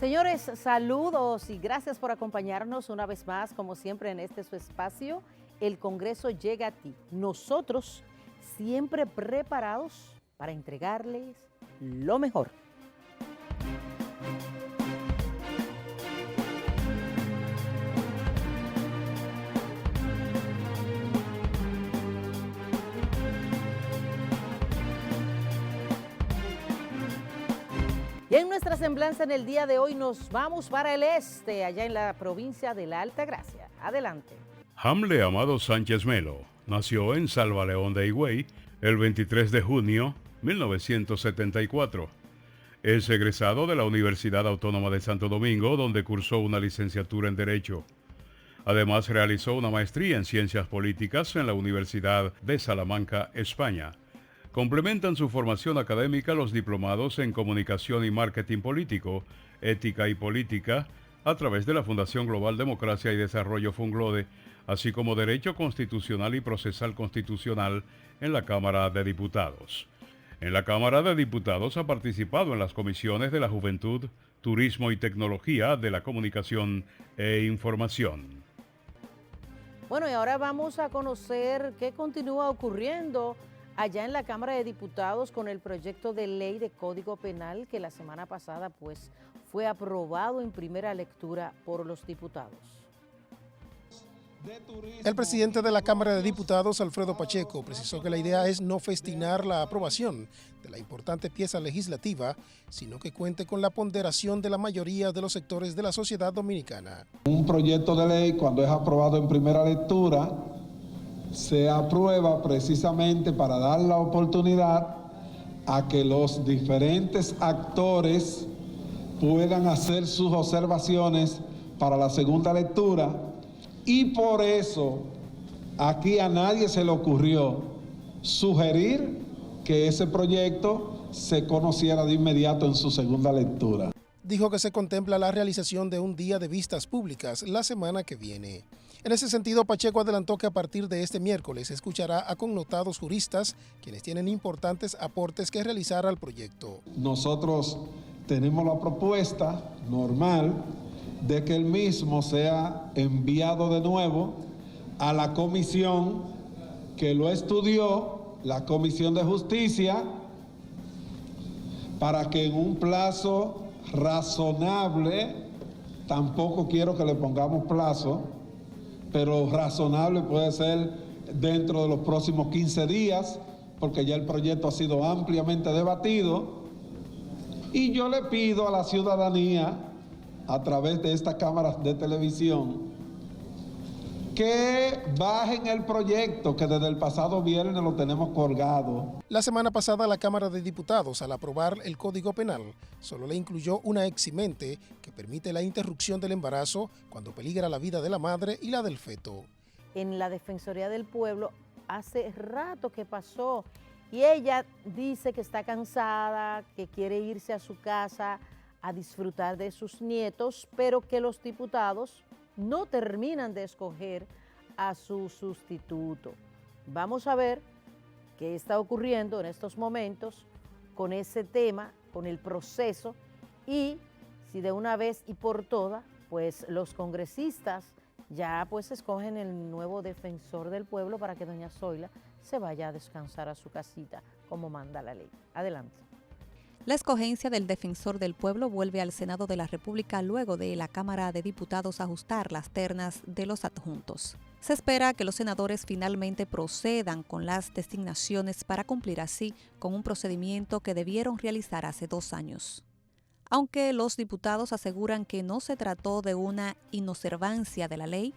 Señores, saludos y gracias por acompañarnos una vez más, como siempre en este su espacio. El Congreso llega a ti. Nosotros siempre preparados para entregarles lo mejor. Y en nuestra semblanza en el día de hoy nos vamos para el este, allá en la provincia de La Altagracia. Adelante. Hamle Amado Sánchez Melo nació en Salvaleón de Higüey el 23 de junio de 1974. Es egresado de la Universidad Autónoma de Santo Domingo, donde cursó una licenciatura en Derecho. Además, realizó una maestría en Ciencias Políticas en la Universidad de Salamanca, España. Complementan su formación académica los diplomados en Comunicación y Marketing Político, Ética y Política, a través de la Fundación Global Democracia y Desarrollo Funglode, así como Derecho Constitucional y Procesal Constitucional en la Cámara de Diputados. En la Cámara de Diputados ha participado en las comisiones de la Juventud, Turismo y Tecnología, de la Comunicación e Información. Bueno, y ahora vamos a conocer qué continúa ocurriendo allá en la Cámara de Diputados con el proyecto de ley de Código Penal que la semana pasada fue aprobado en primera lectura por los diputados. El presidente de la Cámara de Diputados, Alfredo Pacheco, precisó que la idea es no festinar la aprobación de la importante pieza legislativa, sino que cuente con la ponderación de la mayoría de los sectores de la sociedad dominicana. Un proyecto de ley, cuando es aprobado en primera lectura, se aprueba precisamente para dar la oportunidad a que los diferentes actores puedan hacer sus observaciones para la segunda lectura, y por eso aquí a nadie se le ocurrió sugerir que ese proyecto se conociera de inmediato en su segunda lectura. Dijo que se contempla la realización de un día de vistas públicas la semana que viene. En ese sentido, Pacheco adelantó que a partir de este miércoles escuchará a connotados juristas quienes tienen importantes aportes que realizar al proyecto. Nosotros tenemos la propuesta normal de que el mismo sea enviado de nuevo a la comisión que lo estudió, la Comisión de Justicia, para que en un plazo razonable, tampoco quiero que le pongamos plazo, pero razonable puede ser dentro de los próximos 15 días, porque ya el proyecto ha sido ampliamente debatido, y yo le pido a la ciudadanía, a través de estas cámaras de televisión, que bajen el proyecto que desde el pasado viernes lo tenemos colgado. La semana pasada la Cámara de Diputados, al aprobar el Código Penal, solo le incluyó una eximente que permite la interrupción del embarazo cuando peligra la vida de la madre y la del feto. En la Defensoría del Pueblo hace rato que pasó y ella dice que está cansada, que quiere irse a su casa a disfrutar de sus nietos, pero que los diputados no terminan de escoger a su sustituto. Vamos a ver qué está ocurriendo en estos momentos con ese tema, con el proceso, y si de una vez y por todas, pues los congresistas ya pues escogen el nuevo defensor del pueblo para que doña Zoila se vaya a descansar a su casita como manda la ley. Adelante. La escogencia del defensor del pueblo vuelve al Senado de la República luego de la Cámara de Diputados ajustar las ternas de los adjuntos. Se espera que los senadores finalmente procedan con las designaciones para cumplir así con un procedimiento que debieron realizar hace 2 años. Aunque los diputados aseguran que no se trató de una inobservancia de la ley,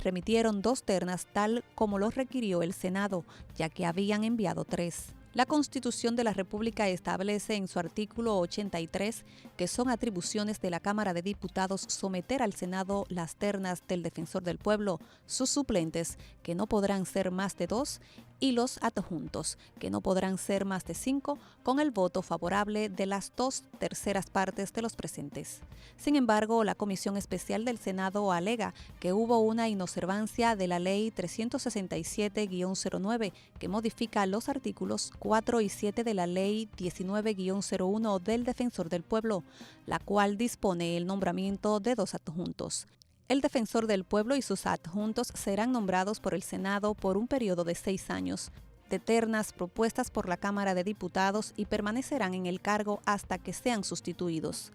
remitieron 2 ternas tal como lo requirió el Senado, ya que habían enviado 3. La Constitución de la República establece en su artículo 83 que son atribuciones de la Cámara de Diputados someter al Senado las ternas del Defensor del Pueblo, sus suplentes, que no podrán ser más de 2, y los adjuntos, que no podrán ser más de 5 con el voto favorable de las 2/3 partes de los presentes. Sin embargo, la Comisión Especial del Senado alega que hubo una inobservancia de la Ley 367-09 que modifica los artículos 4 y 7 de la Ley 19-01 del Defensor del Pueblo, la cual dispone el nombramiento de 2 adjuntos. El Defensor del Pueblo y sus adjuntos serán nombrados por el Senado por un periodo de 6 años, de ternas propuestas por la Cámara de Diputados, y permanecerán en el cargo hasta que sean sustituidos.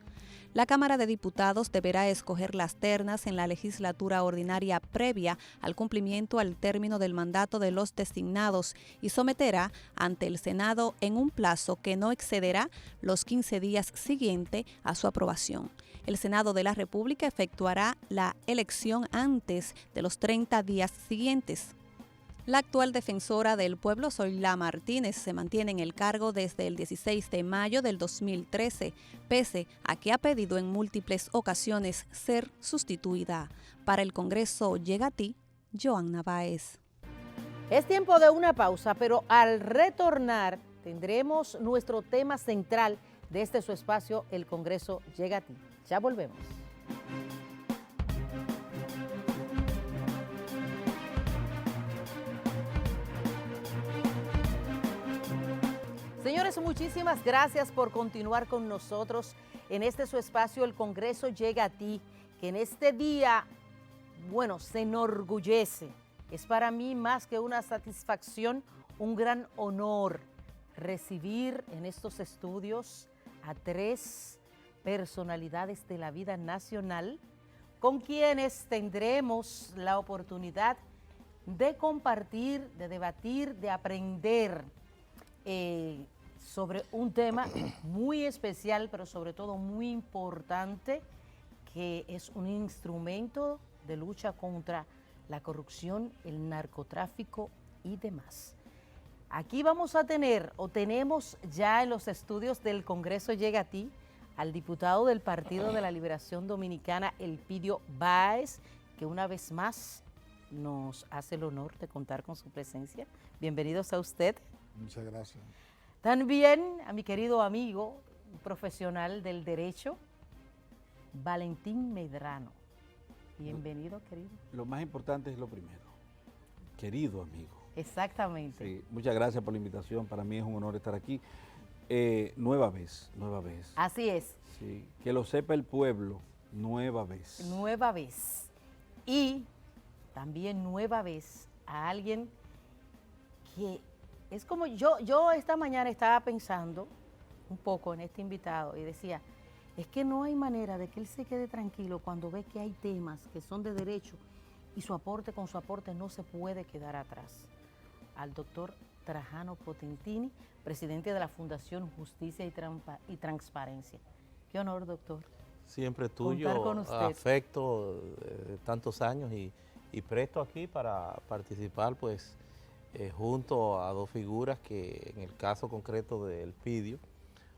La Cámara de Diputados deberá escoger las ternas en la legislatura ordinaria previa al cumplimiento al término del mandato de los designados y someterá ante el Senado en un plazo que no excederá los 15 días siguientes a su aprobación. El Senado de la República efectuará la elección antes de los 30 días siguientes. La actual defensora del pueblo, Zoila Martínez, se mantiene en el cargo desde el 16 de mayo del 2013, pese a que ha pedido en múltiples ocasiones ser sustituida. Para el Congreso Llega a Ti, Joanna Báez. Es tiempo de una pausa, pero al retornar tendremos nuestro tema central de este su espacio, El Congreso Llega a Ti. Ya volvemos. Señores, muchísimas gracias por continuar con nosotros en este su espacio, El Congreso Llega a Ti, que en este día, bueno, se enorgullece. Es para mí más que una satisfacción, un gran honor recibir en estos estudios a 3 personalidades de la vida nacional con quienes tendremos la oportunidad de compartir, de debatir, de aprender sobre un tema muy especial, pero sobre todo muy importante, que es un instrumento de lucha contra la corrupción, el narcotráfico y demás. Aquí vamos a tener, o tenemos ya en los estudios del Congreso Llega a Ti, al diputado del Partido de la Liberación Dominicana, Elpidio Báez, que una vez más nos hace el honor de contar con su presencia. Bienvenidos a usted. Muchas gracias. También a mi querido amigo, profesional del derecho, Valentín Medrano. Bienvenido, querido. Lo más importante es lo primero. Querido amigo. Exactamente. Sí, muchas gracias por la invitación. Para mí es un honor estar aquí. Nueva vez. Así es. Sí, que lo sepa el pueblo, nueva vez. Nueva vez. Y también nueva vez a alguien que es como yo esta mañana estaba pensando un poco en este invitado y decía, es que no hay manera de que él se quede tranquilo cuando ve que hay temas que son de derecho y con su aporte no se puede quedar atrás. Al doctor Trajano Potentini, presidente de la Fundación Justicia y Transparencia. Qué honor, doctor. Siempre tuyo, afecto de tantos años y presto aquí para participar, pues, junto a 2 figuras que en el caso concreto de Elpidio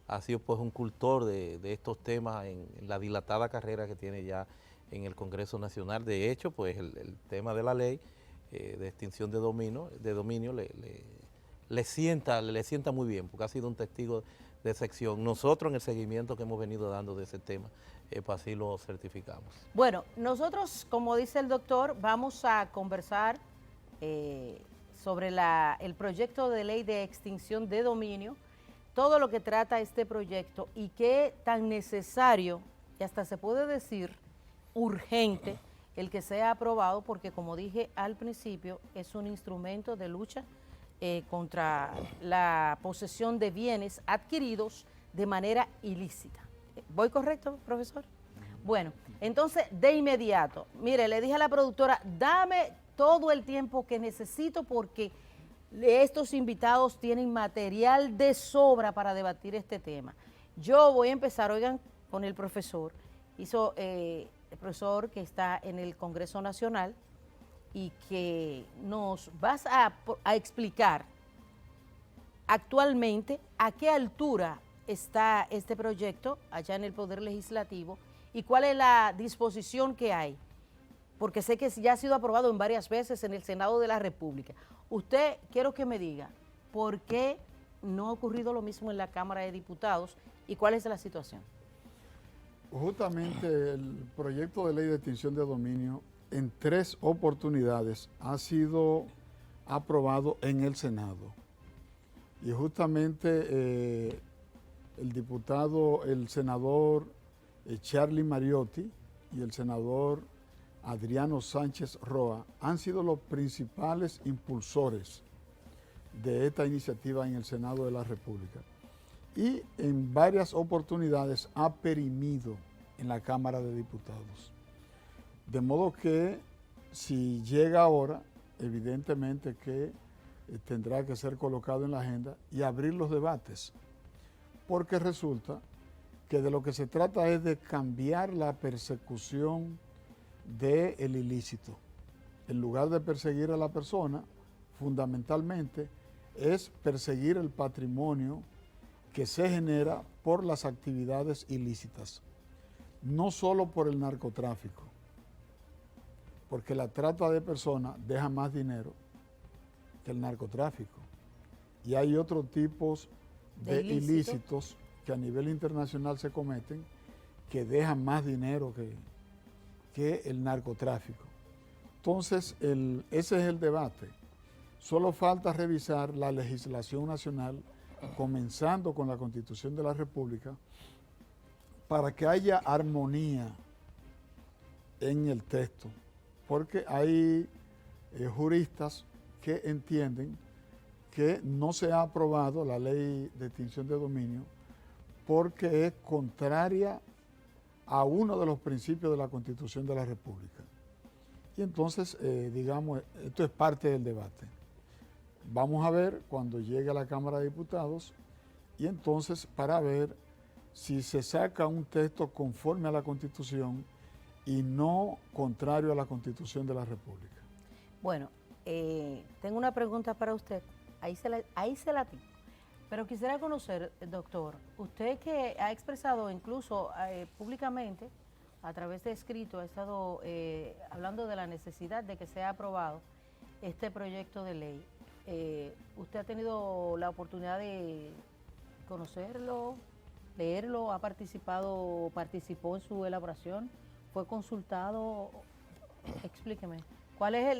ha sido pues un cultor de estos temas en la dilatada carrera que tiene ya en el Congreso Nacional. De hecho, pues el tema de la ley de extinción de dominio le sienta muy bien, porque ha sido un testigo de sección. Nosotros en el seguimiento que hemos venido dando de ese tema, pues así lo certificamos. Bueno, nosotros, como dice el doctor, vamos a conversar sobre el proyecto de ley de extinción de dominio, todo lo que trata este proyecto y qué tan necesario, y hasta se puede decir urgente, el que sea aprobado, porque como dije al principio, es un instrumento de lucha contra la posesión de bienes adquiridos de manera ilícita. ¿Voy correcto, profesor? Bueno, entonces de inmediato, mire, le dije a la productora, dame todo el tiempo que necesito porque estos invitados tienen material de sobra para debatir este tema. Yo voy a empezar, oigan, con el profesor. El profesor que está en el Congreso Nacional y que nos vas a explicar actualmente a qué altura está este proyecto allá en el Poder Legislativo y cuál es la disposición que hay, porque sé que ya ha sido aprobado en varias veces en el Senado de la República. Usted, quiero que me diga, ¿por qué no ha ocurrido lo mismo en la Cámara de Diputados y cuál es la situación? Justamente el proyecto de ley de extinción de dominio en 3 oportunidades ha sido aprobado en el Senado. Y justamente el senador Charlie Mariotti y el senador Adriano Sánchez Roa han sido los principales impulsores de esta iniciativa en el Senado de la República. Y en varias oportunidades ha perimido en la Cámara de Diputados. De modo que si llega ahora, evidentemente que tendrá que ser colocado en la agenda y abrir los debates, porque resulta que de lo que se trata es de cambiar la persecución del ilícito. En lugar de perseguir a la persona, fundamentalmente es perseguir el patrimonio que se genera por las actividades ilícitas, no solo por el narcotráfico, porque la trata de personas deja más dinero que el narcotráfico. Y hay otros tipos de ilícitos que a nivel internacional se cometen que dejan más dinero que el narcotráfico. Entonces, ese es el debate. Solo falta revisar la legislación nacional, comenzando con la Constitución de la República, para que haya armonía en el texto, porque hay juristas que entienden que no se ha aprobado la ley de extinción de dominio porque es contraria a uno de los principios de la Constitución de la República. Y entonces, digamos, esto es parte del debate. Vamos a ver cuando llegue a la Cámara de Diputados y entonces para ver si se saca un texto conforme a la Constitución y no contrario a la Constitución de la República. Bueno, tengo una pregunta para usted, ahí se la tengo, pero quisiera conocer, doctor, usted que ha expresado incluso públicamente, a través de escrito, ha estado hablando de la necesidad de que sea aprobado este proyecto de ley. ¿Usted ha tenido la oportunidad de conocerlo, leerlo, participó en su elaboración, fue consultado? Explíqueme, ¿cuál es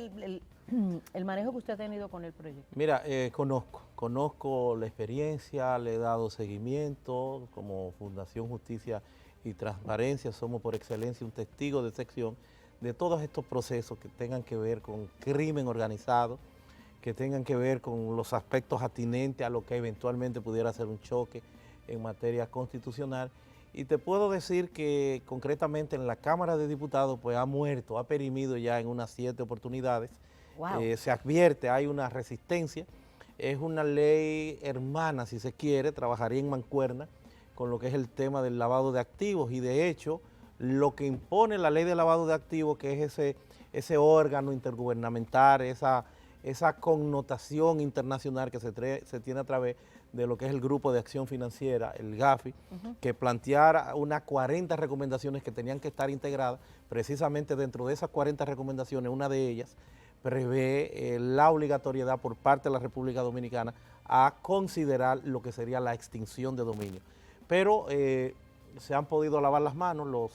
el manejo que usted ha tenido con el proyecto? Mira, conozco la experiencia, le he dado seguimiento, como Fundación Justicia y Transparencia, somos por excelencia un testigo de sección de todos estos procesos que tengan que ver con crimen organizado, que tengan que ver con los aspectos atinentes a lo que eventualmente pudiera ser un choque en materia constitucional. Y te puedo decir que concretamente en la Cámara de Diputados pues ha perimido ya en unas 7 oportunidades. Wow. Se advierte, hay una resistencia, es una ley hermana si se quiere, trabajaría en mancuerna con lo que es el tema del lavado de activos y de hecho lo que impone la ley de lavado de activos, que es ese órgano intergubernamental, esa connotación internacional que se tiene a través de lo que es el Grupo de Acción Financiera, el GAFI, que planteara unas 40 recomendaciones que tenían que estar integradas. Precisamente dentro de esas 40 recomendaciones, una de ellas prevé la obligatoriedad por parte de la República Dominicana a considerar lo que sería la extinción de dominio. Pero se han podido lavar las manos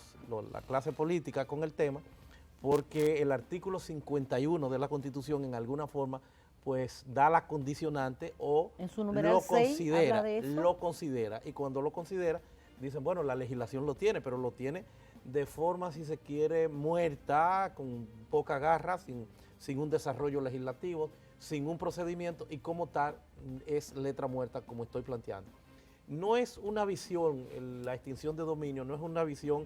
la clase política con el tema, porque el artículo 51 de la Constitución en alguna forma pues da la condicionante o en su numeral 6 habla de eso. Lo considera, y cuando lo considera dicen, bueno, la legislación lo tiene, pero lo tiene de forma, si se quiere, muerta, con poca garra, sin un desarrollo legislativo, sin un procedimiento, y como tal es letra muerta como estoy planteando. No es una visión, la extinción de dominio, no es una visión,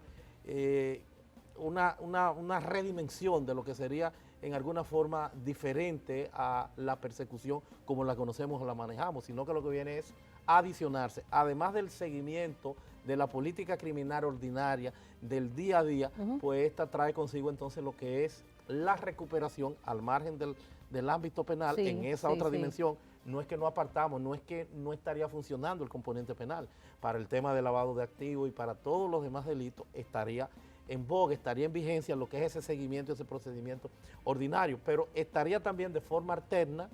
una redimensión de lo que sería en alguna forma diferente a la persecución como la conocemos o la manejamos, sino que lo que viene es adicionarse, además del seguimiento de la política criminal ordinaria del día a día, pues esta trae consigo entonces lo que es la recuperación al margen del ámbito penal, en esa otra dimensión. No es que no apartamos, no es que no estaría funcionando el componente penal. Para el tema de lavado de activos y para todos los demás delitos estaría en boga, estaría en vigencia lo que es ese seguimiento, ese procedimiento ordinario, pero estaría también de forma alterna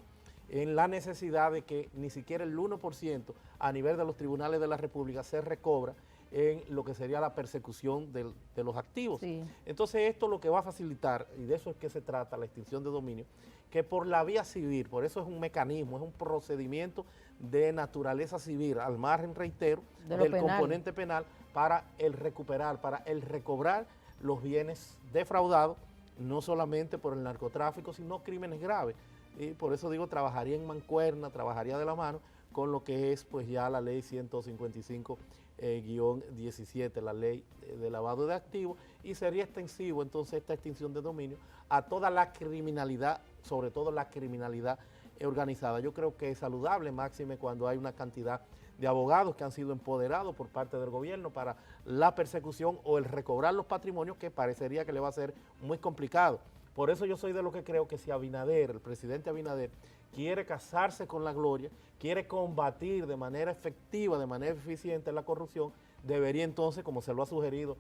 en la necesidad de que ni siquiera el 1% a nivel de los tribunales de la República se recobra en lo que sería la persecución de los activos. Sí. Entonces esto lo que va a facilitar, y de eso es que se trata la extinción de dominio, que por la vía civil, por eso es un mecanismo, es un procedimiento de naturaleza civil, al margen, reitero, del componente penal, para el recuperar, para el recobrar los bienes defraudados, no solamente por el narcotráfico, sino crímenes graves. Y por eso digo, trabajaría en mancuerna, trabajaría de la mano con lo que es pues ya la ley 155-17, la ley de lavado de activos, y sería extensivo entonces esta extinción de dominio a toda la criminalidad, sobre todo la criminalidad organizada. Yo creo que es saludable, máxime cuando hay una cantidad de abogados que han sido empoderados por parte del gobierno para la persecución o el recobrar los patrimonios, que parecería que le va a ser muy complicado. Por eso yo soy de lo que creo que si Abinader, el presidente Abinader, quiere casarse con la gloria, quiere combatir de manera efectiva, de manera eficiente la corrupción, debería entonces, como se lo ha sugerido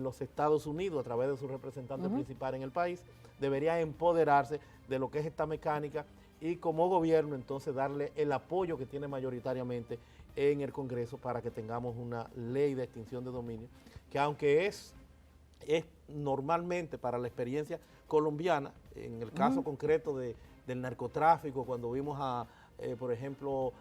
los Estados Unidos a través de su representante principal en el país, debería empoderarse de lo que es esta mecánica y como gobierno entonces darle el apoyo que tiene mayoritariamente en el Congreso para que tengamos una ley de extinción de dominio, que aunque es normalmente para la experiencia colombiana, en el caso concreto del narcotráfico, cuando vimos a, por ejemplo,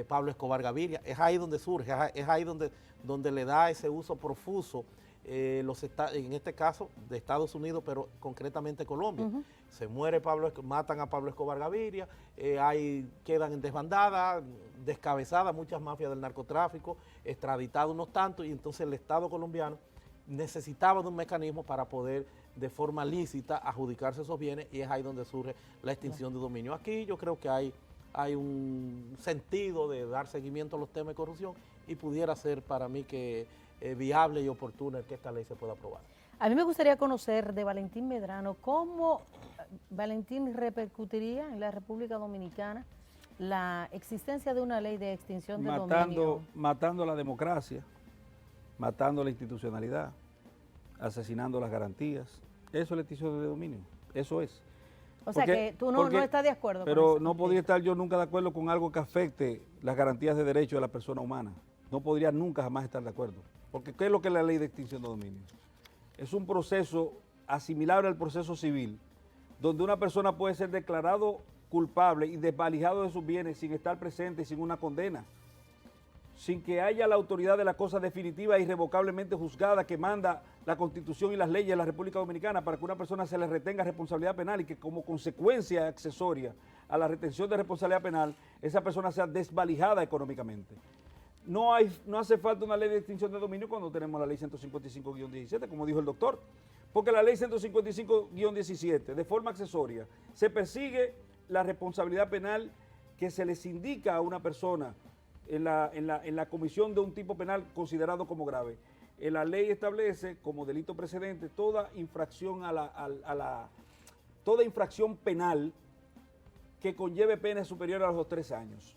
Pablo Escobar Gaviria, es ahí donde surge, es ahí donde le da ese uso profuso, en este caso de Estados Unidos, pero concretamente Colombia. Se muere matan a Pablo Escobar Gaviria, quedan en desbandada, descabezadas muchas mafias del narcotráfico, extraditados unos tantos, y entonces el Estado colombiano necesitaba de un mecanismo para poder de forma lícita adjudicarse esos bienes, y es ahí donde surge la extinción de dominio. Aquí yo creo que hay un sentido de dar seguimiento a los temas de corrupción y pudiera ser para mí que viable y oportuno que esta ley se pueda aprobar. A mí me gustaría conocer de Valentín Medrano cómo Valentín repercutiría en la República Dominicana la existencia de una ley de extinción de dominio. Matando la democracia, matando la institucionalidad, asesinando las garantías. Eso es la extinción de dominio, eso es. O sea que tú no estás de acuerdo con eso. Pero no podría estar yo nunca de acuerdo con algo que afecte las garantías de derechos de la persona humana. No podría nunca jamás estar de acuerdo. Porque ¿qué es lo que es la ley de extinción de dominio? Es un proceso asimilable al proceso civil, donde una persona puede ser declarado culpable y desvalijado de sus bienes sin estar presente y sin una condena, sin que haya la autoridad de la cosa definitiva e irrevocablemente juzgada que manda la Constitución y las leyes de la República Dominicana para que una persona se le retenga responsabilidad penal y que como consecuencia accesoria a la retención de responsabilidad penal, esa persona sea desvalijada económicamente. No hace falta una ley de extinción de dominio cuando tenemos la ley 155-17, como dijo el doctor, porque la ley 155-17, de forma accesoria, se persigue la responsabilidad penal que se les indica a una persona en la comisión de un tipo penal considerado como grave. La ley establece como delito precedente toda infracción toda infracción penal que conlleve penas superiores a los 3 años.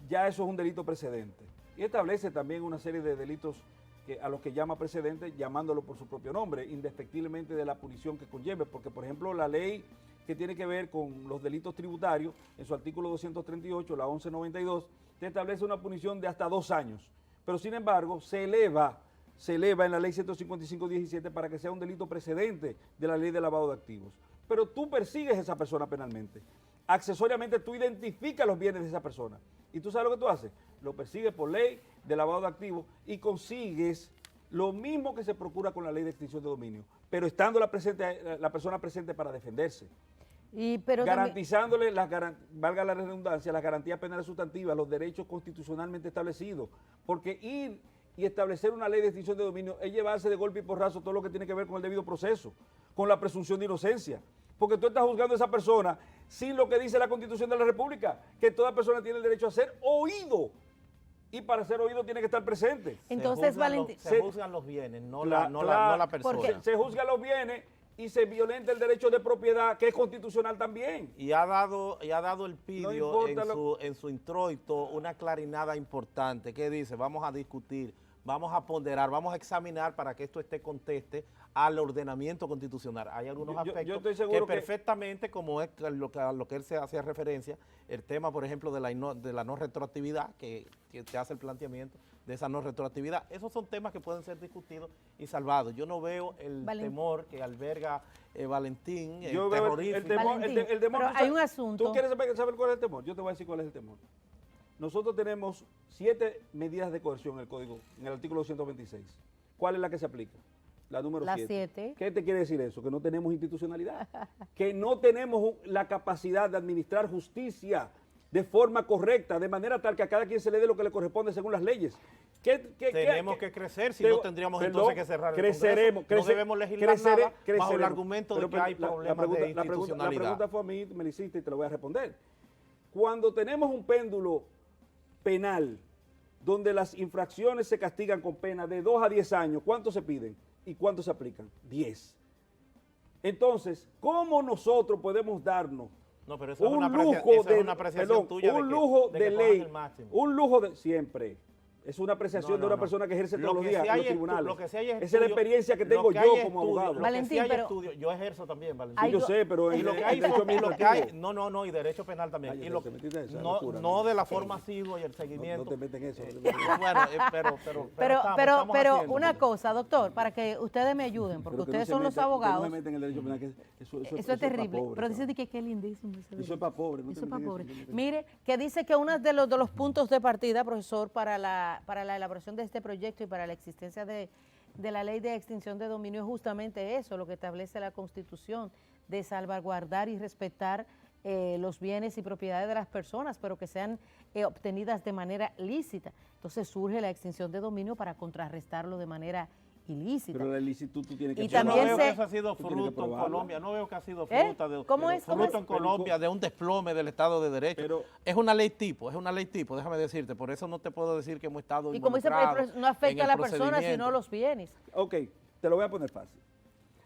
Ya eso es un delito precedente. Y establece también una serie de delitos a los que llama precedente, llamándolo por su propio nombre, indefectiblemente de la punición que conlleve, porque por ejemplo la ley que tiene que ver con los delitos tributarios, en su artículo 238, la 1192, te establece una punición de hasta 2 años, pero sin embargo se eleva en la ley 155-17 para que sea un delito precedente de la ley de lavado de activos. Pero tú persigues a esa persona penalmente. Accesoriamente tú identificas los bienes de esa persona. ¿Y tú sabes lo que tú haces? Lo persigues por ley de lavado de activos y consigues lo mismo que se procura con la ley de extinción de dominio, pero estando la persona presente para defenderse. Garantizándole, valga la redundancia, las garantías penales sustantivas, los derechos constitucionalmente establecidos, porque ir y establecer una ley de extinción de dominio es llevarse de golpe y porrazo todo lo que tiene que ver con el debido proceso, con la presunción de inocencia, porque tú estás juzgando a esa persona sin lo que dice la Constitución de la República, que toda persona tiene el derecho a ser oído, y para ser oído tiene que estar presente. Entonces, Valentín, se juzgan los bienes, no la persona. Se juzgan los bienes y se violenta el derecho de propiedad, que es constitucional también. Y ha dado el Pidio en su introito una clarinada importante que dice, vamos a discutir vamos a ponderar, vamos a examinar para que esto esté conteste al ordenamiento constitucional. Hay algunos aspectos yo estoy seguro que perfectamente, como es a lo que él se hacía referencia, el tema, por ejemplo, de la no retroactividad, que te hace el planteamiento de esa no retroactividad, esos son temas que pueden ser discutidos y salvados. Yo no veo el temor que alberga Valentín, el terrorismo. El temor, pero hay un asunto. ¿Tú quieres saber cuál es el temor? Yo te voy a decir cuál es el temor. Nosotros tenemos 7 medidas de coerción en el Código, en el artículo 226. ¿Cuál es la que se aplica? La número 7. ¿Qué te quiere decir eso? Que no tenemos institucionalidad, que no tenemos la capacidad de administrar justicia de forma correcta, de manera tal que a cada quien se le dé lo que le corresponde según las leyes. Tenemos que crecer, si no tendríamos entonces que cerrar el Congreso. No debemos legislar nada bajo el argumento de que hay problemas de institucionalidad. La pregunta fue a mí, me la hiciste y te la voy a responder. Cuando tenemos un péndulo penal donde las infracciones se castigan con pena de 2 a 10 años, ¿cuántos se piden y cuántos se aplican? 10. Entonces, ¿cómo nosotros podemos darnos un lujo de ley, un lujo de siempre? Es una apreciación de una persona que ejerce todos los días en los tribunales. Esa es la experiencia que tengo yo como abogado. Valentín, yo ejerzo también, Valentín. Sí, yo sé, pero y lo que hay no, y derecho penal también. No de la forma asidua y el seguimiento. No te meten eso. Pero una cosa, doctor, para que ustedes me ayuden, porque ustedes son los abogados. No me meten en el derecho penal, eso es terrible. Pero dice que es lindísimo. Eso es para pobres. Eso es para pobres. Mire, que dice que uno de los puntos de partida, profesor, para la elaboración de este proyecto y para la existencia de la ley de extinción de dominio es justamente eso, lo que establece la Constitución, de salvaguardar y respetar los bienes y propiedades de las personas, pero que sean obtenidas de manera lícita. Entonces surge la extinción de dominio para contrarrestarlo de manera ilícita. Pero la ilicitud tú tienes que Yo no veo que eso ha sido fruto en Colombia, no veo que ha sido fruto en Colombia de un desplome del Estado de Derecho. Pero es una ley tipo, déjame decirte, por eso no te puedo decir que hemos estado y como dice, no afecta a la persona, sino los bienes. Ok, te lo voy a poner fácil.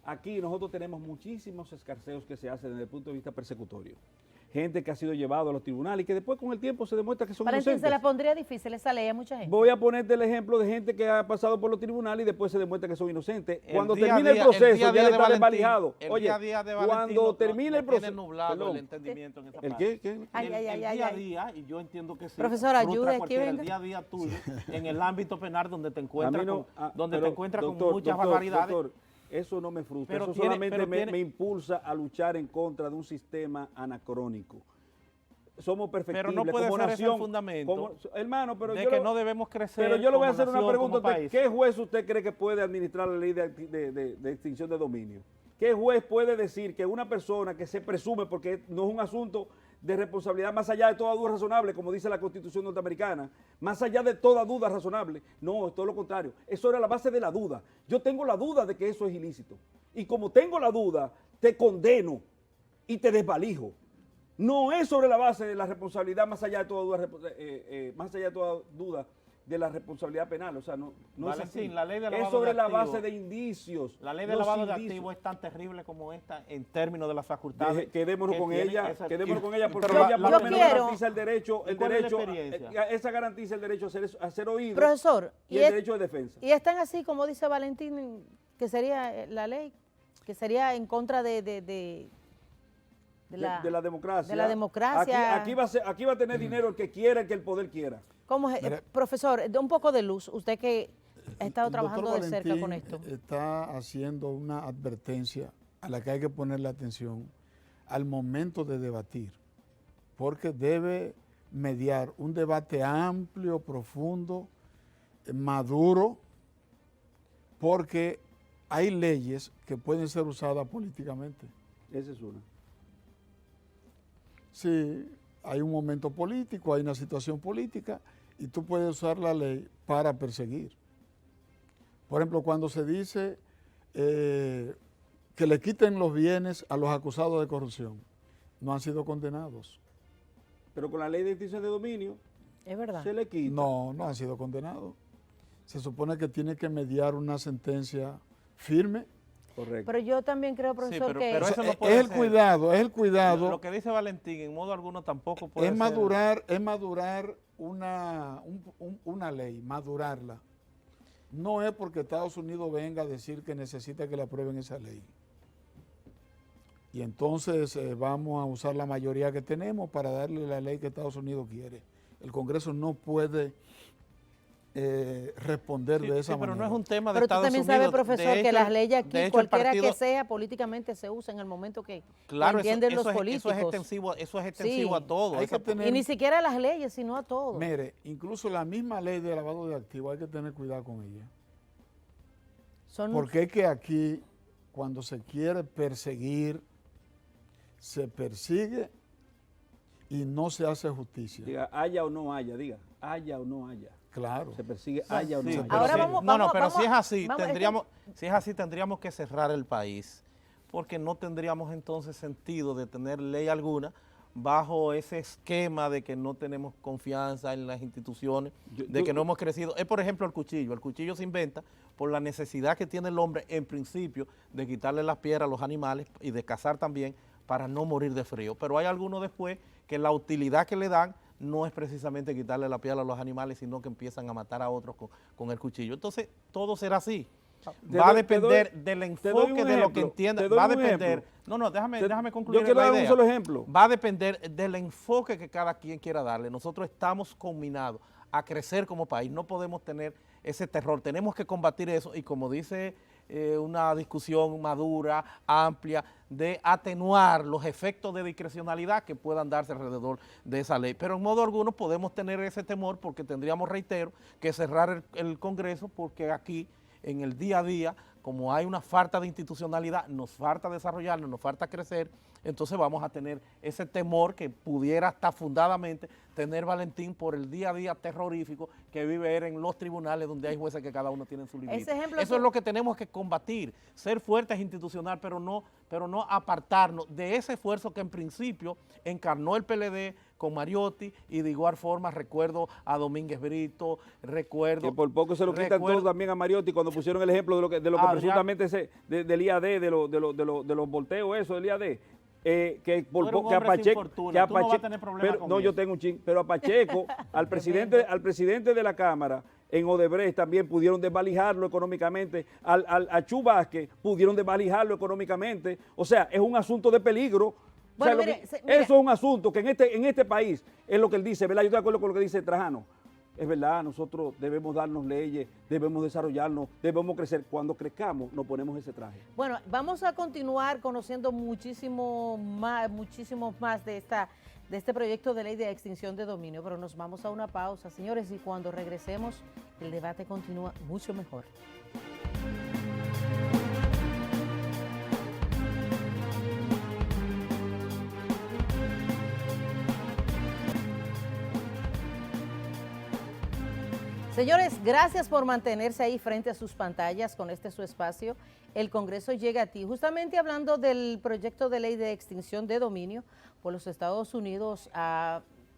Aquí nosotros tenemos muchísimos escarceos que se hacen desde el punto de vista persecutorio. Gente que ha sido llevado a los tribunales y que después con el tiempo se demuestra que son inocentes. Se la pondría difícil esa ley a mucha gente. Voy a ponerte el ejemplo de gente que ha pasado por los tribunales y después se demuestra que son inocentes. Cuando termina el proceso ya le está desvalijado. Oye, cuando termine el proceso... nublado el entendimiento en esa parte. ¿El qué? El día a día, y yo entiendo que sí. Profesor, ayude. El día a día tuyo en el ámbito penal donde te encuentras con muchas barbaridades. Doctor, eso no me frustra, eso solamente me impulsa a luchar en contra de un sistema anacrónico. Somos perfectibles pero no puede como ser nación, ese el fundamento hermano, pero de que no debemos crecer. Pero yo le voy a hacer una pregunta a usted. ¿Qué juez usted cree que puede administrar la ley de extinción de dominio? ¿Qué juez puede decir que una persona que se presume, porque no es un asunto de responsabilidad más allá de toda duda razonable, como dice la Constitución norteamericana, más allá de toda duda razonable? No, es todo lo contrario. Eso era la base de la duda. Yo tengo la duda de que eso es ilícito. Y como tengo la duda, te condeno y te desvalijo. No es sobre la base de la responsabilidad más allá de toda duda, de la responsabilidad penal, o sea, no es así. La ley de lavado es sobre de la activos, base de indicios. La ley de lavado de activos es tan terrible como esta en términos de las facultades. Quedémonos con ella, porque ella por lo menos garantiza el derecho, esa garantiza el derecho a ser oído, profesor, y el derecho de defensa. Y están así, como dice Valentín, que sería la ley, que sería en contra de la democracia. De la democracia. Aquí va a tener dinero el que quiera, el que el poder quiera. ¿Cómo es? Profesor, un poco de luz, usted que ha estado trabajando de cerca con esto. Está haciendo una advertencia a la que hay que ponerle atención al momento de debatir, porque debe mediar un debate amplio, profundo, maduro, porque hay leyes que pueden ser usadas políticamente. Esa es una. Sí, hay un momento político, hay una situación política y tú puedes usar la ley para perseguir. Por ejemplo, cuando se dice que le quiten los bienes a los acusados de corrupción, no han sido condenados. Pero con la ley de extinción de dominio, es verdad, se le quita. No han sido condenados. Se supone que tiene que mediar una sentencia firme. Correcto. Pero yo también creo, profesor, que pero eso no es el cuidado. Lo que dice Valentín, en modo alguno tampoco puede ser. Es madurar una ley, madurarla. no es porque Estados Unidos venga a decir que necesita que le aprueben esa ley. Y entonces vamos a usar la mayoría que tenemos para darle la ley que Estados Unidos quiere. El Congreso no puede responder de esa manera. Pero no es un tema de pero Estados Unidos. Pero tú también sabes, profesor, que las leyes aquí, cualquiera que sea, políticamente se usa en el momento que entienden los políticos. Eso es extensivo a todo. Y ni siquiera a las leyes, sino a todo. Mire, incluso la misma ley de lavado de activos hay que tener cuidado con ella. Porque es que aquí, cuando se quiere perseguir, se persigue y no se hace justicia. Diga, haya o no haya, haya o no haya. Claro. Se persigue, haya o no haya. Ahora si es así, tendríamos que cerrar el país, porque no tendríamos entonces sentido de tener ley alguna bajo ese esquema de que no tenemos confianza en las instituciones, que no hemos crecido. Es por ejemplo el cuchillo se inventa por la necesidad que tiene el hombre en principio de quitarle las piedras a los animales y de cazar también para no morir de frío, pero hay algunos después que la utilidad que le dan no es precisamente quitarle la piel a los animales, sino que empiezan a matar a otros con el cuchillo. Entonces, todo será así. Va a depender del enfoque de lo que entienda. Va a depender. Déjame concluir. Yo quiero dar un solo ejemplo. Va a depender del enfoque que cada quien quiera darle. Nosotros estamos combinados a crecer como país. No podemos tener ese terror. Tenemos que combatir eso y, como dice una discusión madura, amplia, de atenuar los efectos de discrecionalidad que puedan darse alrededor de esa ley. Pero en modo alguno podemos tener ese temor porque tendríamos, reitero, que cerrar el Congreso, porque aquí en el día a día, como hay una falta de institucionalidad, nos falta desarrollarnos, nos falta crecer, entonces vamos a tener ese temor que pudiera hasta fundadamente tener Valentín por el día a día terrorífico que vive él en los tribunales donde hay jueces que cada uno tiene su límite. Eso es lo que tenemos que combatir, ser fuertes institucional, pero no apartarnos de ese esfuerzo que en principio encarnó el PLD con Mariotti, y de igual forma recuerdo a Domínguez Brito, recuerdo... Que por poco se lo quitan todos también a Mariotti cuando pusieron el ejemplo de lo que presuntamente del IAD, de los volteos, eso del IAD. Que a Pacheco, yo tengo un ching, pero a Pacheco, al presidente de la Cámara en Odebrecht también pudieron desvalijarlo económicamente, a Chu Vázquez pudieron desvalijarlo económicamente, o sea, es un asunto de peligro. Bueno, mire, eso es un asunto que en este país es lo que él dice, ¿verdad? Yo estoy de acuerdo con lo que dice Trajano. Es verdad, nosotros debemos darnos leyes, debemos desarrollarnos, debemos crecer. Cuando crezcamos, nos ponemos ese traje. Bueno, vamos a continuar conociendo muchísimo más de este proyecto de ley de extinción de dominio, pero nos vamos a una pausa, señores, y cuando regresemos, el debate continúa mucho mejor. Señores, gracias por mantenerse ahí frente a sus pantallas con su espacio. El Congreso llega a ti. Justamente hablando del proyecto de ley de extinción de dominio, pues los Estados Unidos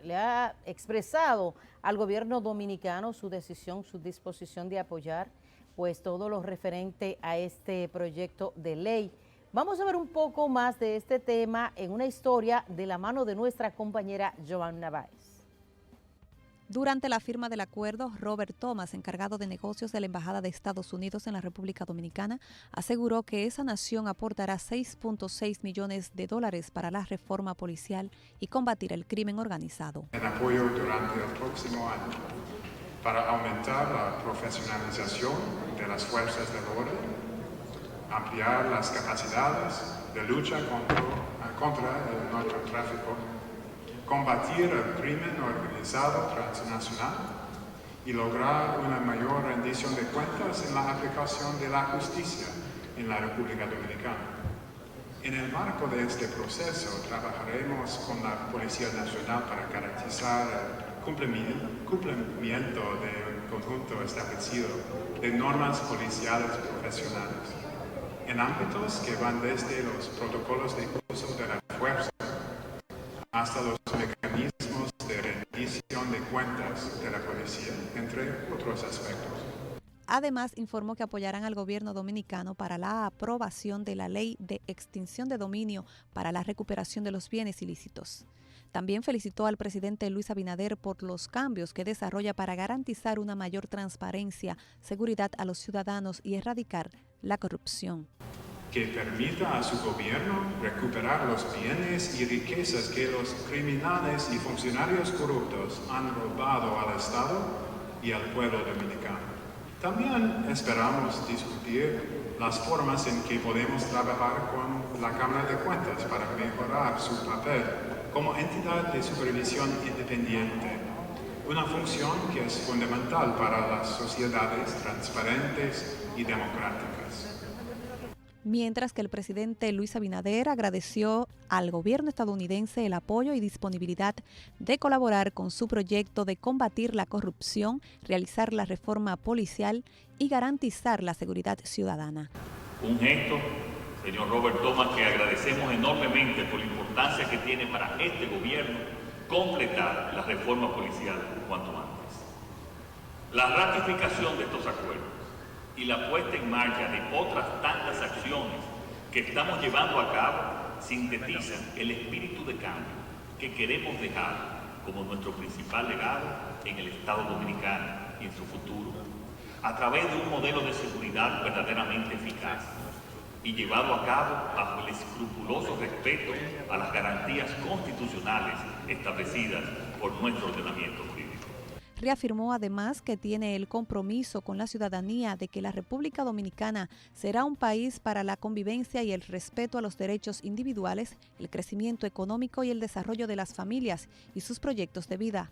le ha expresado al gobierno dominicano su decisión, su disposición de apoyar pues todo lo referente a este proyecto de ley. Vamos a ver un poco más de este tema en una historia de la mano de nuestra compañera Joanna Báez. Durante la firma del acuerdo, Robert Thomas, encargado de negocios de la Embajada de Estados Unidos en la República Dominicana, aseguró que esa nación aportará $6.6 millones para la reforma policial y combatir el crimen organizado. En apoyo durante el próximo año para aumentar la profesionalización de las fuerzas del orden, ampliar las capacidades de lucha contra el narcotráfico, combatir el crimen organizado transnacional y lograr una mayor rendición de cuentas en la aplicación de la justicia en la República Dominicana. En el marco de este proceso, trabajaremos con la Policía Nacional para garantizar el cumplimiento del conjunto establecido de normas policiales profesionales en ámbitos que van desde los protocolos de uso de la fuerza hasta los mecanismos de rendición de cuentas de la policía, entre otros aspectos. Además, informó que apoyarán al gobierno dominicano para la aprobación de la ley de extinción de dominio para la recuperación de los bienes ilícitos. También felicitó al presidente Luis Abinader por los cambios que desarrolla para garantizar una mayor transparencia, seguridad a los ciudadanos y erradicar la corrupción. Que permita a su gobierno recuperar los bienes y riquezas que los criminales y funcionarios corruptos han robado al Estado y al pueblo dominicano. También esperamos discutir las formas en que podemos trabajar con la Cámara de Cuentas para mejorar su papel como entidad de supervisión independiente, una función que es fundamental para las sociedades transparentes y democráticas. Mientras que el presidente Luis Abinader agradeció al gobierno estadounidense el apoyo y disponibilidad de colaborar con su proyecto de combatir la corrupción, realizar la reforma policial y garantizar la seguridad ciudadana. Un gesto, señor Robert Thomas, que agradecemos enormemente por la importancia que tiene para este gobierno completar la reforma policial cuanto antes. La ratificación de estos acuerdos y la puesta en marcha de otras tantas acciones que estamos llevando a cabo sintetizan el espíritu de cambio que queremos dejar como nuestro principal legado en el Estado dominicano y en su futuro, a través de un modelo de seguridad verdaderamente eficaz y llevado a cabo bajo el escrupuloso respeto a las garantías constitucionales establecidas por nuestro ordenamiento jurídico. Reafirmó además que tiene el compromiso con la ciudadanía de que la República Dominicana será un país para la convivencia y el respeto a los derechos individuales, el crecimiento económico y el desarrollo de las familias y sus proyectos de vida.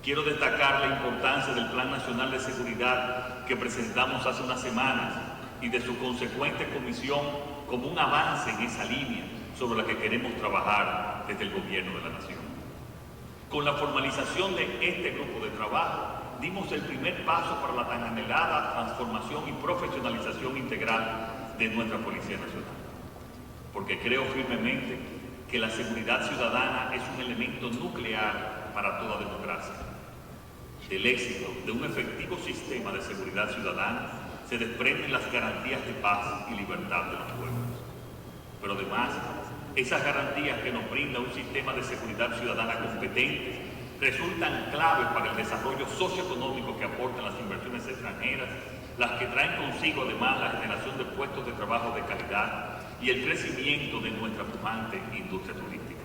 Quiero destacar la importancia del Plan Nacional de Seguridad que presentamos hace unas semanas y de su consecuente comisión como un avance en esa línea sobre la que queremos trabajar desde el gobierno de la nación. Con la formalización de este grupo de trabajo, dimos el primer paso para la tan anhelada transformación y profesionalización integral de nuestra Policía Nacional. Porque creo firmemente que la seguridad ciudadana es un elemento nuclear para toda democracia. Del éxito de un efectivo sistema de seguridad ciudadana se desprenden las garantías de paz y libertad de los pueblos. Pero además, esas garantías que nos brinda un sistema de seguridad ciudadana competente resultan clave para el desarrollo socioeconómico que aportan las inversiones extranjeras, las que traen consigo además la generación de puestos de trabajo de calidad y el crecimiento de nuestra pujante industria turística.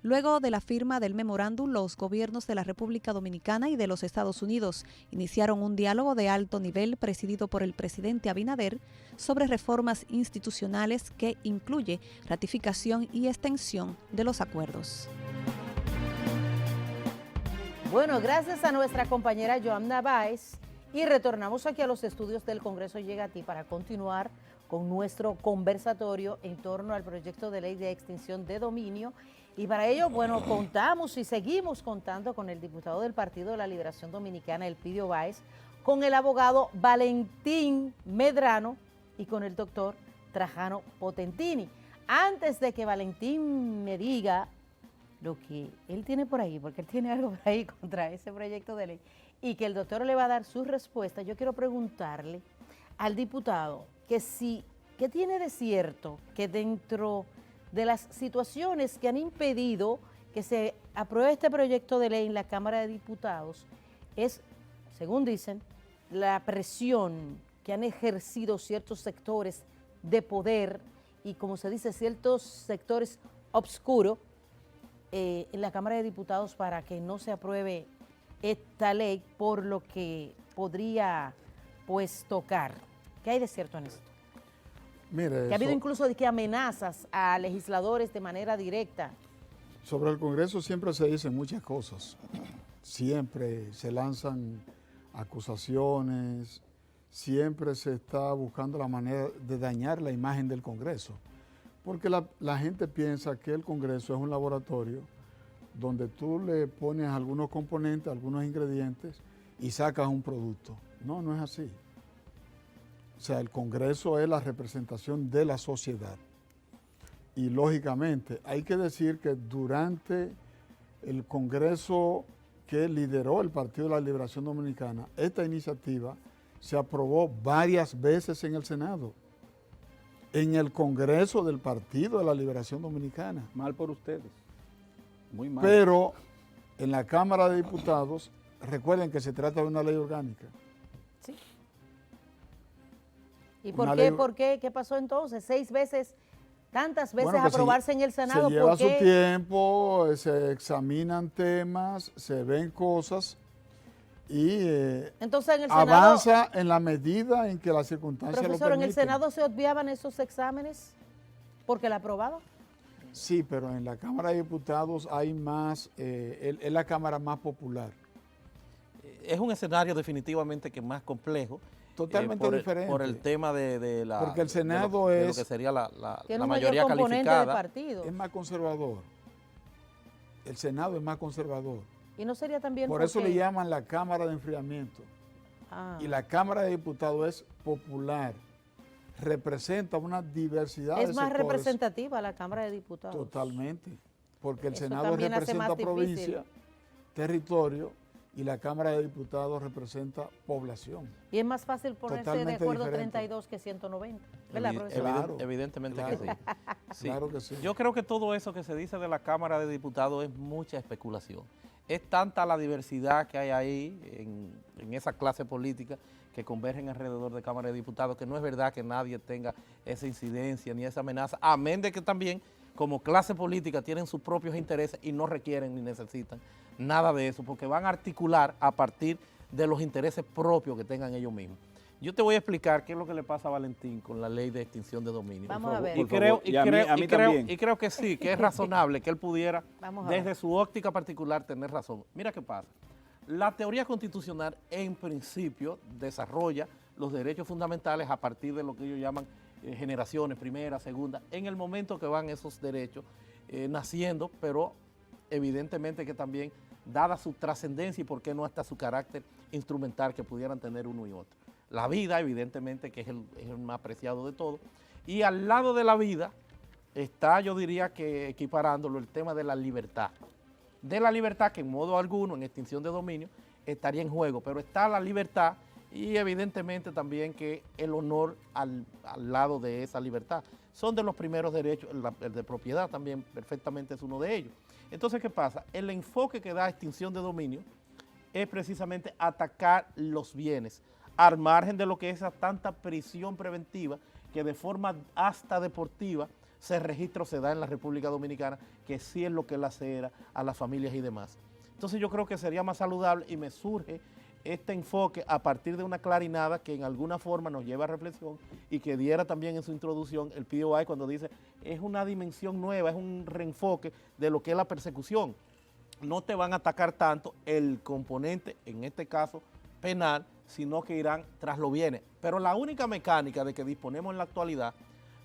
Luego de la firma del memorándum, los gobiernos de la República Dominicana y de los Estados Unidos iniciaron un diálogo de alto nivel presidido por el presidente Abinader sobre reformas institucionales que incluye ratificación y extensión de los acuerdos. Bueno, gracias a nuestra compañera Joanna Báez y retornamos aquí a los estudios del Congreso Llega a Ti para continuar con nuestro conversatorio en torno al proyecto de ley de extinción de dominio. Y para ello, bueno, contamos y seguimos contando con el diputado del Partido de la Liberación Dominicana, Elpidio Báez, con el abogado Valentín Medrano y con el doctor Trajano Potentini. Antes de que Valentín me diga lo que él tiene por ahí, porque él tiene algo por ahí contra ese proyecto de ley, y que el doctor le va a dar su respuesta, yo quiero preguntarle al diputado ¿qué tiene de cierto que dentro de las situaciones que han impedido que se apruebe este proyecto de ley en la Cámara de Diputados es, según dicen, la presión que han ejercido ciertos sectores de poder y, como se dice, ciertos sectores obscuros en la Cámara de Diputados para que no se apruebe esta ley por lo que podría, pues, tocar? ¿Qué hay de cierto en esto? Mire, que ha habido incluso de que amenazas a legisladores de manera directa. Sobre el Congreso siempre se dicen muchas cosas. Siempre se lanzan acusaciones, siempre se está buscando la manera de dañar la imagen del Congreso. Porque la gente piensa que el Congreso es un laboratorio donde tú le pones algunos componentes, algunos ingredientes y sacas un producto. No, no es así. O sea, el Congreso es la representación de la sociedad. Y lógicamente hay que decir que durante el Congreso que lideró el Partido de la Liberación Dominicana, esta iniciativa se aprobó varias veces en el Senado, en el Congreso del Partido de la Liberación Dominicana. Mal por ustedes. Muy mal. Pero en la Cámara de Diputados, recuerden que se trata de una ley orgánica. Sí. ¿Y por qué? ¿Qué pasó entonces? 6 veces, tantas veces Bueno, aprobarse en el Senado. Se lleva ¿por qué? su tiempo, se examinan temas, se ven cosas y Entonces, en el Senado, avanza en la medida en que las circunstancias lo profesor, ¿en el permiten. Senado se obviaban esos exámenes porque la aprobaban? Sí, pero en la Cámara de Diputados hay más, es la Cámara más popular. Es un escenario definitivamente que es más complejo. Totalmente diferente. Por el tema de la... Porque el Senado de lo que sería la tiene un mayoría mayor componente calificada. de partido. Es más conservador. El Senado es más conservador. Y no sería también Por eso le llaman la Cámara de Enfriamiento. Y la Cámara de Diputados es popular. Representa una diversidad de Es más sectores. representativa la Cámara de Diputados. Totalmente. Porque el Eso Senado también hace representa más provincia, difícil. territorio, y la Cámara de Diputados representa población. Y es más fácil ponerse Totalmente de acuerdo diferente. 32 que 190. ¿Verdad, profesor? Claro, Evidentemente claro. que sí. Sí. Claro que sí. Yo creo que todo eso que se dice de la Cámara de Diputados es mucha especulación. Es tanta la diversidad que hay ahí en esa clase política que convergen alrededor de Cámara de Diputados, que no es verdad que nadie tenga esa incidencia ni esa amenaza, amén de que también como clase política tienen sus propios intereses y no requieren ni necesitan nada de eso, porque van a articular a partir de los intereses propios que tengan ellos mismos. Yo te voy a explicar qué es lo que le pasa a Valentín con la ley de extinción de dominio. Vamos a ver. Y creo también. y creo que sí, que es razonable que él pudiera, Vamos a ver. desde su óptica particular, tener razón. Mira qué pasa. La teoría constitucional, en principio, desarrolla los derechos fundamentales a partir de lo que ellos llaman generaciones, primera, segunda, en el momento que van esos derechos naciendo, pero evidentemente que también, dada su trascendencia y por qué no hasta su carácter instrumental que pudieran tener uno y otro. La vida, evidentemente, que es el más preciado de todo. Y al lado de la vida está, yo diría que equiparándolo, el tema de la libertad. De la libertad que en modo alguno, en extinción de dominio, estaría en juego, pero está la libertad y evidentemente también que el honor al lado de esa libertad. Son de los primeros derechos, el de propiedad también perfectamente es uno de ellos. Entonces, ¿qué pasa? El enfoque que da extinción de dominio es precisamente atacar los bienes, al margen de lo que es esa tanta prisión preventiva que de forma hasta deportiva se registra o se da en la República Dominicana, que sí es lo que lacera a las familias y demás. Entonces yo creo que sería más saludable y me surge este enfoque a partir de una clarinada que en alguna forma nos lleva a reflexión y que diera también en su introducción el POI cuando dice es una dimensión nueva, es un reenfoque de lo que es la persecución. No te van a atacar tanto el componente, en este caso penal, sino que irán tras los bienes. Pero la única mecánica de que disponemos en la actualidad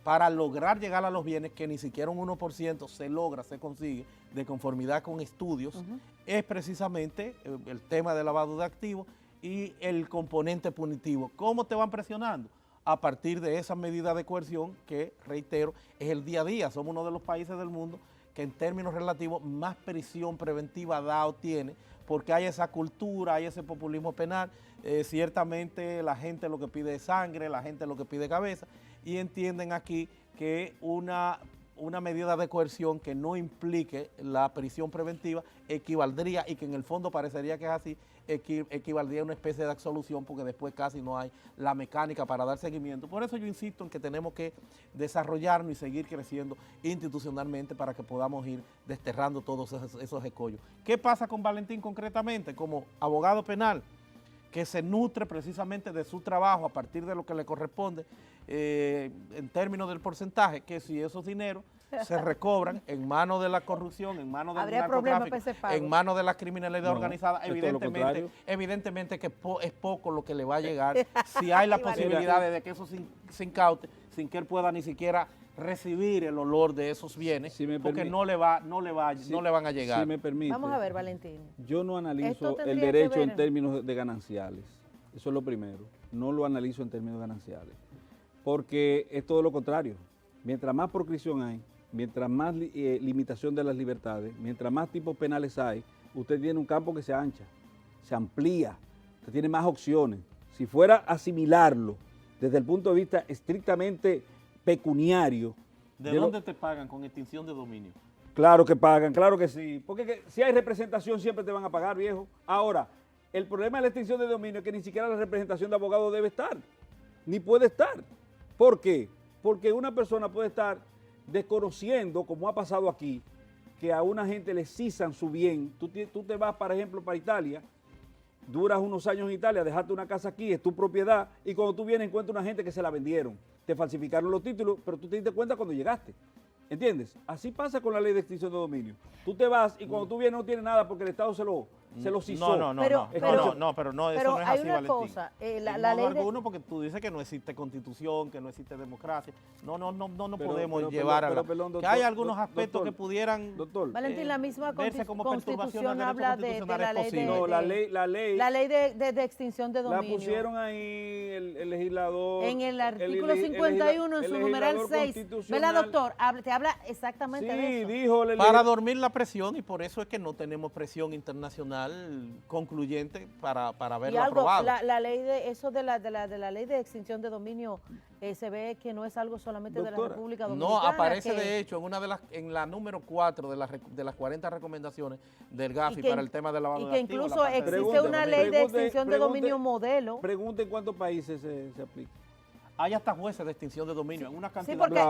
para lograr llegar a los bienes, que ni siquiera un 1% se logra, se consigue, de conformidad con estudios, es precisamente el tema del lavado de activos y el componente punitivo. ¿Cómo te van presionando? A partir de esas medidas de coerción que, reitero, es el día a día. Somos uno de los países del mundo que en términos relativos más prisión preventiva da o tiene, porque hay esa cultura, hay ese populismo penal. Ciertamente la gente lo que pide es sangre, la gente lo que pide es cabeza, y entienden aquí que una medida de coerción que no implique la prisión preventiva equivaldría, y que en el fondo parecería que es así, equivaldría a una especie de absolución, porque después casi no hay la mecánica para dar seguimiento. Por eso yo insisto en que tenemos que desarrollarnos y seguir creciendo institucionalmente para que podamos ir desterrando todos esos escollos. ¿Qué pasa con Valentín concretamente como abogado penal, que se nutre precisamente de su trabajo a partir de lo que le corresponde en términos del porcentaje, que si esos dineros se recobran en manos de la corrupción, en manos del narcotráfico, en manos de la criminalidad organizada, evidentemente que es poco lo que le va a llegar si hay la posibilidad de que eso se incaute, sin que él pueda ni siquiera recibir el olor de esos bienes, porque no le van a llegar. Si me permite. Vamos a ver, Valentín. Yo no analizo el derecho en términos de gananciales. Eso es lo primero. No lo analizo en términos gananciales. Porque es todo lo contrario. Mientras más proscripción hay, mientras más limitación de las libertades, mientras más tipos penales hay, usted tiene un campo que se ancha, se amplía, usted tiene más opciones. Si fuera a asimilarlo desde el punto de vista estrictamente pecuniario. ¿De dónde te pagan con extinción de dominio? Claro que pagan, claro que sí. Porque si hay representación siempre te van a pagar, viejo. Ahora, el problema de la extinción de dominio es que ni siquiera la representación de abogado debe estar, ni puede estar. ¿Por qué? Porque una persona puede estar desconociendo, como ha pasado aquí, que a una gente le cisan su bien. Tú te vas, por ejemplo, para Italia, duras unos años en Italia, dejaste una casa aquí, es tu propiedad, y cuando tú vienes encuentras una gente que se la vendieron, te falsificaron los títulos, pero tú te diste cuenta cuando llegaste. ¿Entiendes? Así pasa con la ley de extinción de dominio. Tú te vas y cuando tú vienes no tienes nada porque el Estado se lo cisó. Pero eso no es hay así, una Valentín. cosa, la ley de... porque tú dices que no existe constitución, que no existe democracia. No Pero, podemos pero, llevar pero, a la... perdón, que hay doctor, algunos aspectos doctor, que pudieran... Doctor, Valentín, la misma verse como perturbación constitución de derechos habla de la ley constitucionales de... no, la ley de extinción de dominio. la pusieron ahí el legislador. En el artículo 51, en su numeral 6. ¿Verdad, doctor? Te habla exactamente de eso. Dijo para dormir la presión, y por eso es que no tenemos presión internacional concluyente para verlo y algo, aprobado. la ley de eso de la ley de extinción de dominio se ve que no es algo solamente Doctora, de la República Dominicana. No, aparece de hecho en la número 4 de las 40 recomendaciones del GAFI para el tema de lavado de activos. Y que incluso existe una ley de extinción de dominio modelo. Pregunte en cuántos países se aplica. Hay hasta jueces de extinción de dominio en una cantidad. Sí, porque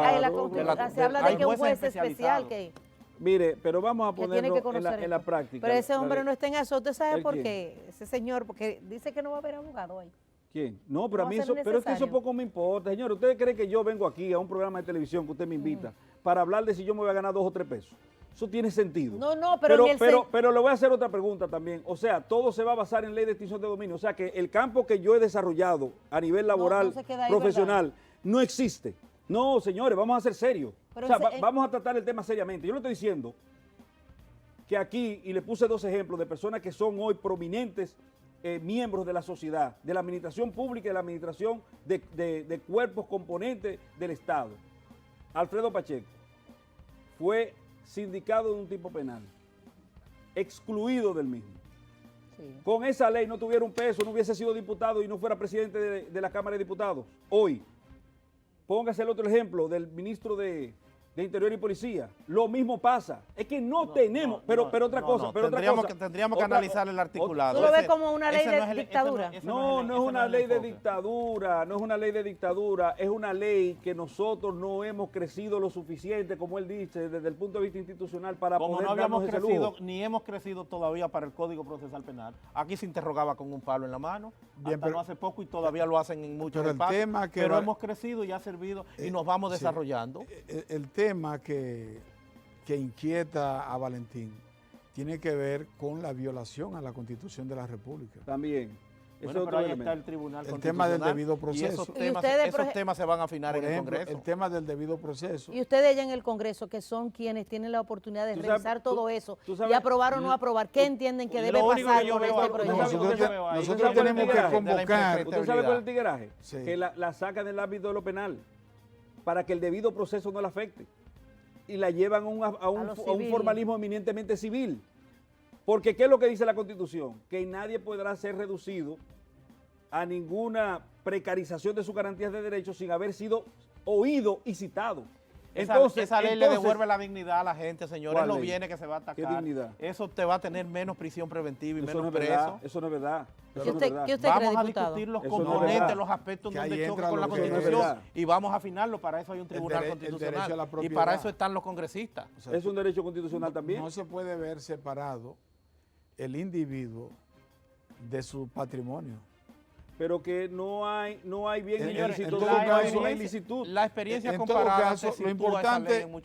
se habla de que un juez especial que... Mire, pero vamos a ponerlo en la práctica. Pero ese hombre no está en eso. ¿Usted sabe por qué? Ese señor, porque dice que no va a haber abogado ahí. ¿Quién? No, pero No a mí va a ser eso, pero es que eso necesario. poco me importa. Señor, ¿usted cree que yo vengo aquí a un programa de televisión que usted me invita para hablar de si yo me voy a ganar 2 o 3 pesos? Eso tiene sentido. No, pero le voy a hacer otra pregunta también. O sea, todo se va a basar en ley de extinción de dominio. O sea, que el campo que yo he desarrollado a nivel laboral, se queda ahí, profesional, no existe. No, señores, vamos a ser serios. Pero o sea, vamos a tratar el tema seriamente. Yo no estoy diciendo que aquí, y le puse 2 ejemplos de personas que son hoy prominentes miembros de la sociedad, de la administración pública y de la administración de cuerpos componentes del Estado. Alfredo Pacheco fue sindicado de un tipo penal, excluido del mismo. Sí. Con esa ley no tuviera un peso, no hubiese sido diputado y no fuera presidente de la Cámara de Diputados. Hoy, póngase el otro ejemplo del ministro de Interior y Policía. Lo mismo pasa. Es que no tenemos, pero otra cosa. Tendríamos que analizar el articulado. ¿Tú lo ves como una ley de dictadura? No es una ley de dictadura, no es una ley de dictadura, es una ley que nosotros no hemos crecido lo suficiente, como él dice, desde el punto de vista institucional para como poder no habíamos darnos ese crecido, lujo. ni hemos crecido todavía para el Código Procesal Penal. Aquí se interrogaba con un palo en la mano, bien, hasta no hace poco y todavía lo hacen en muchos espacios, pero hemos crecido y ha servido y nos vamos desarrollando. El tema que inquieta a Valentín tiene que ver con la violación a la Constitución de la República. También. Bueno, pero ahí está el Tribunal Constitucional. El tema del debido proceso. Y esos temas se van a afinar en el Congreso. El tema del debido proceso. Y ustedes allá en el Congreso, que son quienes tienen la oportunidad de revisar todo eso y aprobar o no aprobar, ¿qué entienden que debe pasar con este proyecto? Nosotros tenemos que convocar. ¿Usted sabe cuál es el tigueraje? Sí. Que la sacan del ámbito de lo penal para que el debido proceso no la afecte. Y la llevan a un formalismo eminentemente civil. Porque ¿qué es lo que dice la Constitución? Que nadie podrá ser reducido a ninguna precarización de sus garantías de derechos sin haber sido oído y citado. Entonces, esa ley le devuelve la dignidad a la gente, señores. No viene que se va a atacar. ¿Qué dignidad? Eso te va a tener menos prisión preventiva y menos preso. Eso no es verdad. Vamos a discutir los componentes, los aspectos donde choca con la Constitución y vamos a afinarlo. Para eso hay un tribunal constitucional y para eso están los congresistas. O sea, es un derecho constitucional también. No se puede ver separado el individuo de su patrimonio. Pero que no hay bien ilícito. La experiencia comparada se sitúa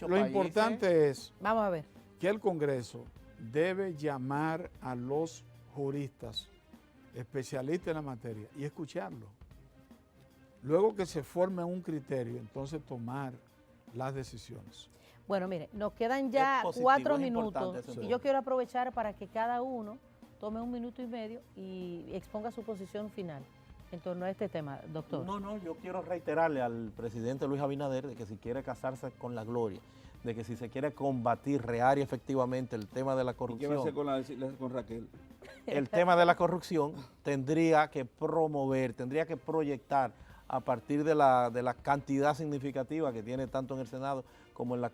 lo importante es vamos a ver que el Congreso debe llamar a los juristas especialistas en la materia y escucharlo. Luego que se forme un criterio, entonces tomar las decisiones. Bueno, mire, nos quedan ya 4 minutos y yo quiero aprovechar para que cada uno tome 1 minuto y medio y exponga su posición final en torno a este tema, doctor. No, yo quiero reiterarle al presidente Luis Abinader de que si quiere casarse con la gloria, de que si se quiere combatir real y efectivamente el tema de la corrupción. ¿Y qué va a hacer con Raquel? El tema de la corrupción tendría que promover, tendría que proyectar a partir de la cantidad significativa que tiene tanto en el Senado como en la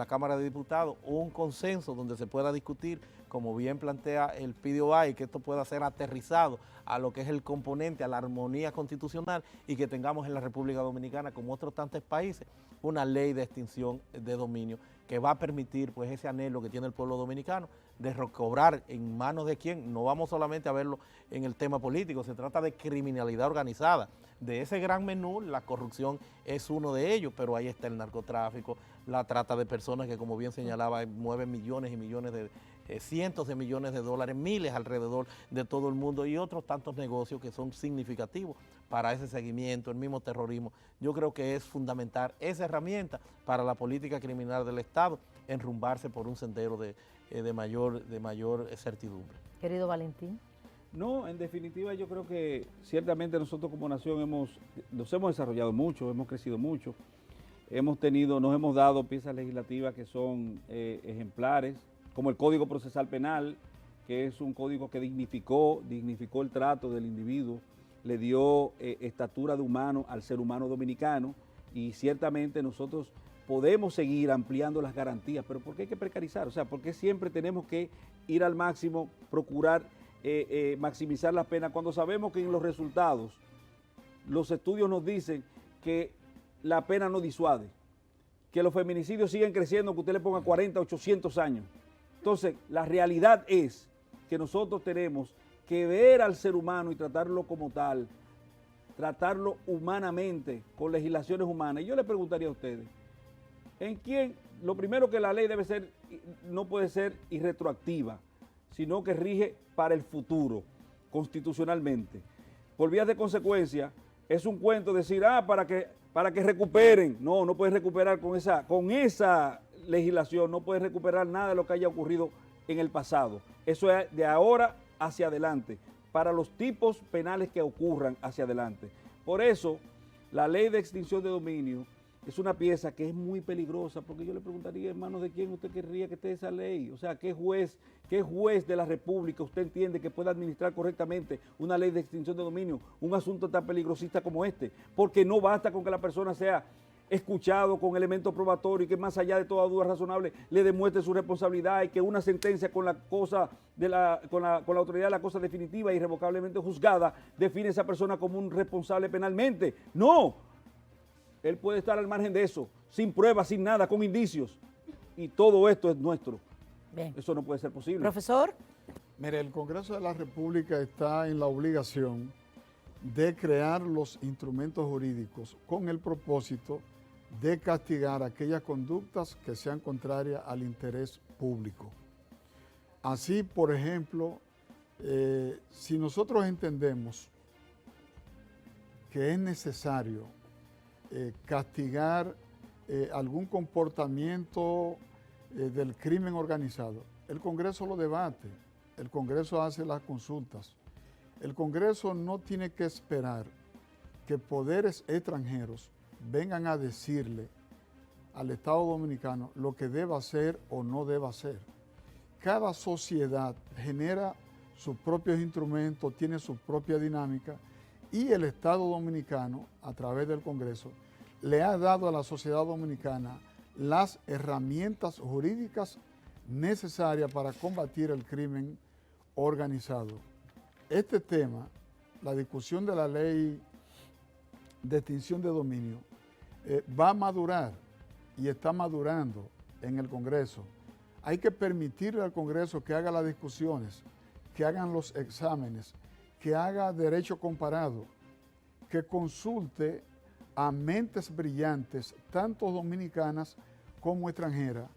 Cámara de Diputados, un consenso donde se pueda discutir, como bien plantea el PDOI, que esto pueda ser aterrizado a lo que es el componente, a la armonía constitucional, y que tengamos en la República Dominicana, como otros tantos países, una ley de extinción de dominio que va a permitir pues ese anhelo que tiene el pueblo dominicano de recobrar en manos de quién. No vamos solamente a verlo en el tema político, se trata de criminalidad organizada. De ese gran menú, la corrupción es uno de ellos, pero ahí está el narcotráfico, la trata de personas que, como bien señalaba, mueven millones y millones de cientos de millones de dólares, miles alrededor de todo el mundo, y otros tantos negocios que son significativos para ese seguimiento, el mismo terrorismo. Yo creo que es fundamental esa herramienta para la política criminal del Estado, enrumbarse por un sendero de mayor certidumbre. Querido Valentín. No, en definitiva yo creo que ciertamente nosotros como nación nos hemos desarrollado mucho, hemos crecido mucho, nos hemos dado piezas legislativas que son ejemplares, como el Código Procesal Penal, que es un código que dignificó el trato del individuo, le dio estatura de humano al ser humano dominicano, y ciertamente nosotros podemos seguir ampliando las garantías, pero ¿por qué hay que precarizar? O sea, ¿por qué siempre tenemos que ir al máximo, procurar maximizar la pena, cuando sabemos que en los resultados los estudios nos dicen que la pena no disuade, que los feminicidios siguen creciendo, que usted le ponga 40, 800 años? Entonces, la realidad es que nosotros tenemos que ver al ser humano y tratarlo como tal, tratarlo humanamente, con legislaciones humanas. Y yo le preguntaría a ustedes, ¿en quién? Lo primero, que la ley no puede ser irretroactiva, sino que rige para el futuro, constitucionalmente. Por vías de consecuencia, es un cuento decir, para que recuperen. No, no puedes recuperar con esa legislación, no puedes recuperar nada de lo que haya ocurrido en el pasado. Eso es de ahora hacia adelante, para los tipos penales que ocurran hacia adelante. Por eso, la ley de extinción de dominio es una pieza que es muy peligrosa, porque yo le preguntaría, hermano, ¿de quién usted querría que esté esa ley? O sea, ¿qué juez de la República usted entiende que pueda administrar correctamente una ley de extinción de dominio, un asunto tan peligrosista como este? Porque no basta con que la persona sea escuchado con elementos probatorios y que más allá de toda duda razonable le demuestre su responsabilidad, y que una sentencia con la autoridad de la cosa definitiva e irrevocablemente juzgada define a esa persona como un responsable penalmente. No, él puede estar al margen de eso, sin pruebas, sin nada, con indicios, y todo esto es nuestro. Bien. Eso no puede ser posible. Profesor. Mire, el Congreso de la República está en la obligación de crear los instrumentos jurídicos con el propósito de castigar aquellas conductas que sean contrarias al interés público. Así, por ejemplo, si nosotros entendemos que es necesario castigar algún comportamiento del crimen organizado, el Congreso lo debate, el Congreso hace las consultas. El Congreso no tiene que esperar que poderes extranjeros vengan a decirle al Estado Dominicano lo que deba hacer o no deba hacer. Cada sociedad genera sus propios instrumentos, tiene su propia dinámica, y el Estado Dominicano, a través del Congreso, le ha dado a la sociedad dominicana las herramientas jurídicas necesarias para combatir el crimen organizado. Este tema, la discusión de la ley de extinción de dominio, va a madurar y está madurando en el Congreso. Hay que permitirle al Congreso que haga las discusiones, que hagan los exámenes, que haga derecho comparado, que consulte a mentes brillantes, tanto dominicanas como extranjeras,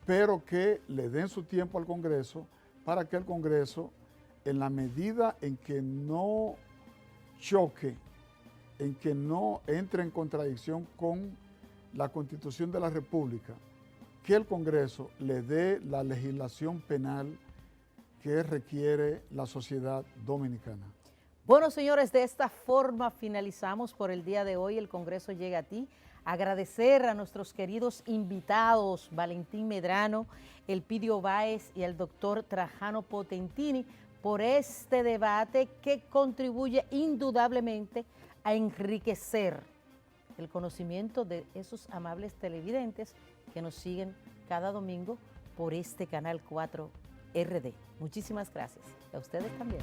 pero que le den su tiempo al Congreso para que el Congreso, en la medida en que no choque, en que no entre en contradicción con la Constitución de la República, que el Congreso le dé la legislación penal que requiere la sociedad dominicana. Bueno, señores, de esta forma finalizamos por el día de hoy. El Congreso llega a ti. Agradecer a nuestros queridos invitados, Valentín Medrano, Elpidio Báez y al doctor Trajano Potentini, por este debate que contribuye indudablemente a enriquecer el conocimiento de esos amables televidentes que nos siguen cada domingo por este canal 4 RD. Muchísimas gracias. Y a ustedes también.